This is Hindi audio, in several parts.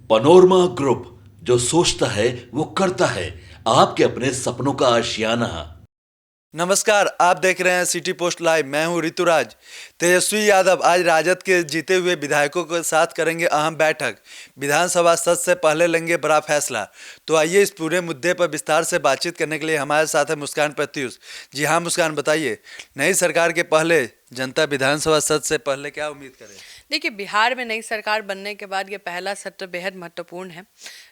पनोरमा ग्रुप, जो सोचता है वो करता है। आपके अपने सपनों का आशियाना। नमस्कार, आप देख रहे हैं सिटी पोस्ट लाइव। मैं हूं ऋतुराज। तेजस्वी यादव आज राजद के जीते हुए विधायकों के साथ करेंगे अहम बैठक। विधानसभा सत्र से पहले लेंगे बड़ा फैसला। तो आइए इस पूरे मुद्दे पर विस्तार से बातचीत करने के लिए हमारे साथ है मुस्कान प्रत्युष। जी हाँ मुस्कान, बताइए, नई सरकार के पहले जनता विधानसभा सत्र से पहले क्या उम्मीद करे? देखिए, बिहार में नई सरकार बनने के बाद ये पहला सत्र बेहद महत्वपूर्ण है।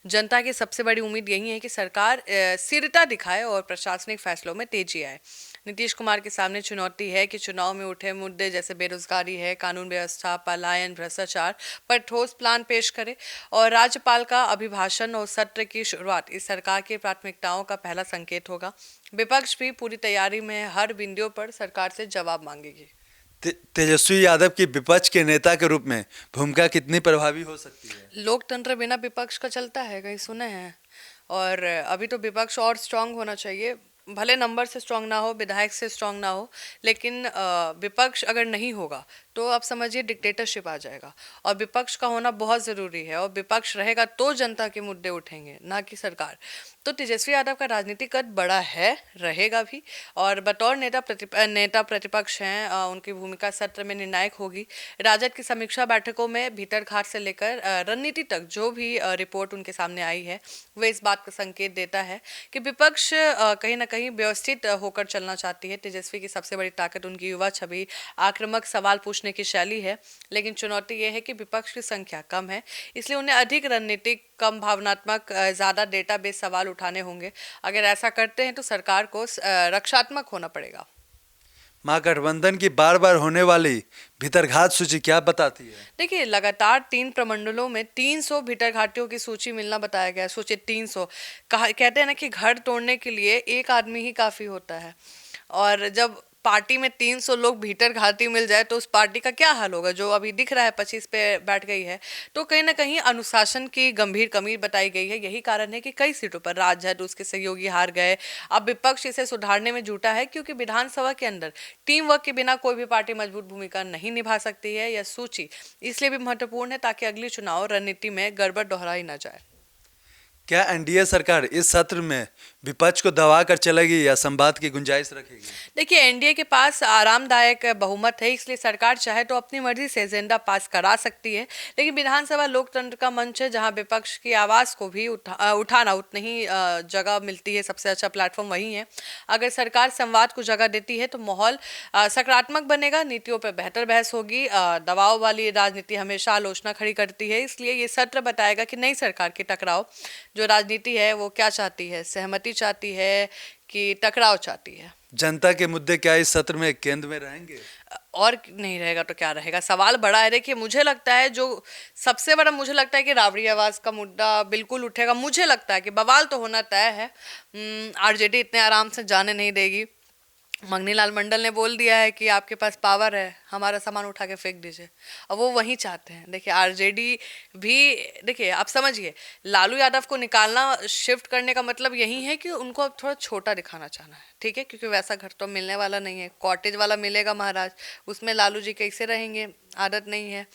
जनता की सबसे बड़ी उम्मीद यही है कि सरकार स्थिरता दिखाए और प्रशासनिक फैसलों में तेजी आए। नीतीश कुमार के सामने चुनौती है कि चुनाव में उठे मुद्दे जैसे बेरोजगारी है, कानून व्यवस्था, पलायन, भ्रष्टाचार पर ठोस प्लान पेश करे। और राज्यपाल का अभिभाषण और सत्र की शुरुआत इस सरकार की प्राथमिकताओं का पहला संकेत होगा। विपक्ष भी पूरी तैयारी में हर बिंदु पर सरकार से जवाब मांगेगी। तेजस्वी यादव की विपक्ष के नेता के रूप में भूमिका कितनी प्रभावी हो सकती है? लोकतंत्र बिना विपक्ष का चलता है, कहीं सुने हैं? और अभी तो विपक्ष और स्ट्रांग होना चाहिए। भले नंबर से स्ट्रांग ना हो, विधायक से स्ट्रांग ना हो, लेकिन विपक्ष अगर नहीं होगा तो आप समझिए डिक्टेटरशिप आ जाएगा। और विपक्ष का होना बहुत ज़रूरी है, और विपक्ष रहेगा तो जनता के मुद्दे उठेंगे, ना कि सरकार। तो तेजस्वी यादव का राजनीतिक कद बड़ा है, रहेगा भी। और बतौर नेता प्रतिपक्ष हैं, उनकी भूमिका सत्र में निर्णायक होगी। राजद की समीक्षा बैठकों में भीतर घाट से लेकर रणनीति तक जो भी रिपोर्ट उनके सामने आई है, वह इस बात का संकेत देता है कि विपक्ष कहीं ना कहीं व्यवस्थित होकर चलना चाहती है। तेजस्वी की सबसे बड़ी ताकत उनकी युवा छवि, आक्रामक सवाल पूछने की शैली है। लेकिन चुनौती यह है कि विपक्ष की संख्या कम है, इसलिए उन्हें अधिक रणनीतिक, कम भावनात्मक, ज़्यादा डेटाबेस सवाल उठाने होंगे। अगर ऐसा करते हैं तो सरकार को रक्षात्मक होना पड़ेगा। महागठबंधन की बार बार होने वाली भीतरघात सूची क्या बताती है? देखिए, लगातार 3 प्रमंडलों में 300 भीतर घाटियों की सूची मिलना बताया गया है। सोचिए, 300। कहा कहते हैं ना कि घर तोड़ने के लिए एक आदमी ही काफी होता है। और जब पार्टी में 300 लोग भीतर घाती मिल जाए तो उस पार्टी का क्या हाल होगा, जो अभी दिख रहा है 25 पे बैठ गई है। तो कहीं ना कहीं अनुशासन की गंभीर कमी बताई गई है। यही कारण है कि कई सीटों पर राजद, उसके सहयोगी हार गए। अब विपक्ष इसे सुधारने में जुटा है, क्योंकि विधानसभा के अंदर टीम वर्क के बिना कोई भी पार्टी मजबूत भूमिका नहीं निभा सकती है। यह सूची इसलिए भी महत्वपूर्ण है ताकि अगली चुनाव रणनीति में गड़बड़ दोहराई ना जाए। क्या एनडीए सरकार इस सत्र में विपक्ष को दबा कर चलेगी या संवाद की गुंजाइश रखेगी? देखिए, एनडीए के पास आरामदायक बहुमत है, इसलिए सरकार चाहे तो अपनी मर्जी से एजेंडा पास करा सकती है। लेकिन विधानसभा लोकतंत्र का मंच है, जहां विपक्ष की आवाज़ को भी उठाना उतनी ही जगह मिलती है। सबसे अच्छा प्लेटफॉर्म वही है। अगर सरकार संवाद को जगह देती है तो माहौल सकारात्मक बनेगा, नीतियों पर बेहतर बहस होगी। दबाव वाली राजनीति हमेशा आलोचना खड़ी करती है, इसलिए ये सत्र बताएगा कि नई सरकार की टकराव जो राजनीति है वो क्या चाहती है, सहमति चाहती है कि टकराव चाहती है। जनता के मुद्दे क्या इस सत्र में केंद्र में रहेंगे? और नहीं रहेगा तो क्या रहेगा? सवाल बड़ा है। देखिए, मुझे लगता है जो सबसे बड़ा, मुझे लगता है कि राबड़ी आवाज का मुद्दा बिल्कुल उठेगा। मुझे लगता है कि बवाल तो होना तय है। आरजेडी इतने आराम से जाने नहीं देगी। मंगनीलाल मंडल ने बोल दिया है कि आपके पास पावर है, हमारा सामान उठा के फेंक दीजिए। अब वो वहीं चाहते हैं। देखिए, आरजेडी भी, देखिए आप समझिए, लालू यादव को निकालना, शिफ्ट करने का मतलब यही है कि उनको अब थोड़ा छोटा दिखाना चाहना है, ठीक है? क्योंकि वैसा घर तो मिलने वाला नहीं है। कॉटेज वाला मिलेगा महाराज, उसमें लालू जी कैसे रहेंगे, आदत नहीं है।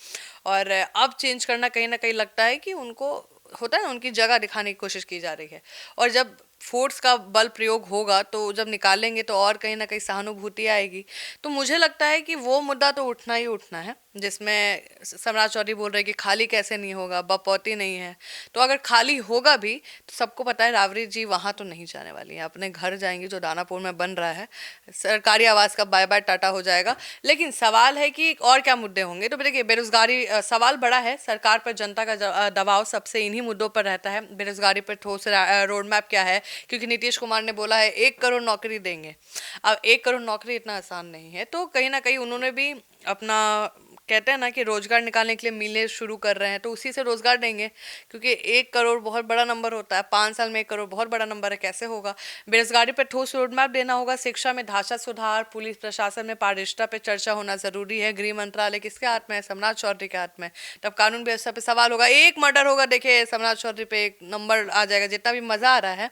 और अब चेंज करना कहीं ना कहीं लगता है कि उनको होता है ना, उनकी जगह दिखाने की कोशिश की जा रही है। और जब फोर्स का बल प्रयोग होगा तो जब निकालेंगे तो और कहीं ना कहीं सहानुभूति आएगी। तो मुझे लगता है कि वो मुद्दा तो उठना ही उठना है, जिसमें सम्राट चौधरी बोल रहे कि खाली कैसे नहीं होगा, बपौती नहीं है। तो अगर खाली होगा भी तो सबको पता है राबड़ी जी वहाँ तो नहीं जाने वाली हैं, अपने घर जाएंगी जो दानापुर में बन रहा है। सरकारी आवास का बाय बाय टाटा हो जाएगा। लेकिन सवाल है कि और क्या मुद्दे होंगे। तो देखिए, बेरोजगारी सवाल बड़ा है। सरकार पर जनता का दबाव सबसे इन्हीं मुद्दों पर रहता है। बेरोजगारी पर ठोस रोड मैप क्या है, क्योंकि नीतीश कुमार ने बोला है 1 करोड़ नौकरी देंगे। अब 1 करोड़ नौकरी इतना आसान नहीं है। तो कहीं ना कहीं उन्होंने भी अपना, कहते हैं ना कि रोजगार निकालने के लिए मिलें शुरू कर रहे हैं, तो उसी से रोजगार देंगे। क्योंकि 1 करोड़ बहुत बड़ा नंबर होता है, 5 साल में 1 करोड़ बहुत बड़ा नंबर है, कैसे होगा? बेरोजगारी पर ठोस रोड मैप देना होगा। शिक्षा में ढांचा सुधार, पुलिस प्रशासन में पारदर्शिता पे चर्चा होना जरूरी है। गृह मंत्रालय किसके हाथ में है? सम्राट चौधरी के हाथ में। तब कानून व्यवस्था पे सवाल होगा। एक मर्डर होगा, देखिए सम्राट चौधरी पे एक नंबर आ जाएगा। जितना भी मजा आ रहा है,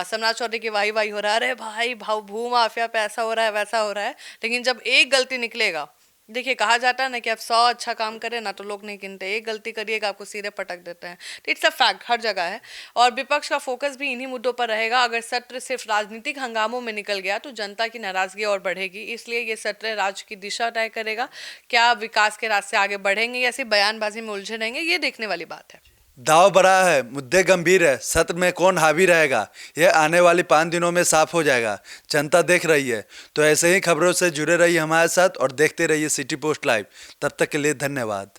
सम्राट चौधरी की वाही वाही हो रहा है, अरे भाई भाव भू माफिया पे ऐसा हो रहा है, वैसा हो रहा है। लेकिन जब एक गलती निकलेगा देखिए, कहा जाता है ना कि आप 100 अच्छा काम करें ना तो लोग नहीं गिनते, एक गलती करिएगा आपको सीधे पटक देते हैं। इट्स अ फैक्ट, हर जगह है। और विपक्ष का फोकस भी इन्हीं मुद्दों पर रहेगा। अगर सत्र सिर्फ राजनीतिक हंगामों में निकल गया तो जनता की नाराजगी और बढ़ेगी। इसलिए ये सत्र राज्य की दिशा तय करेगा। क्या विकास के रास्ते आगे बढ़ेंगे या सिर्फ बयानबाजी में उलझे रहेंगे, ये देखने वाली बात है। दाव बड़ा है, मुद्दे गंभीर है, सत्र में कौन हावी रहेगा यह आने वाली 5 दिनों में साफ हो जाएगा। जनता देख रही है। तो ऐसे ही खबरों से जुड़े रहिए हमारे साथ और देखते रहिए सिटी पोस्ट लाइव। तब तक के लिए धन्यवाद।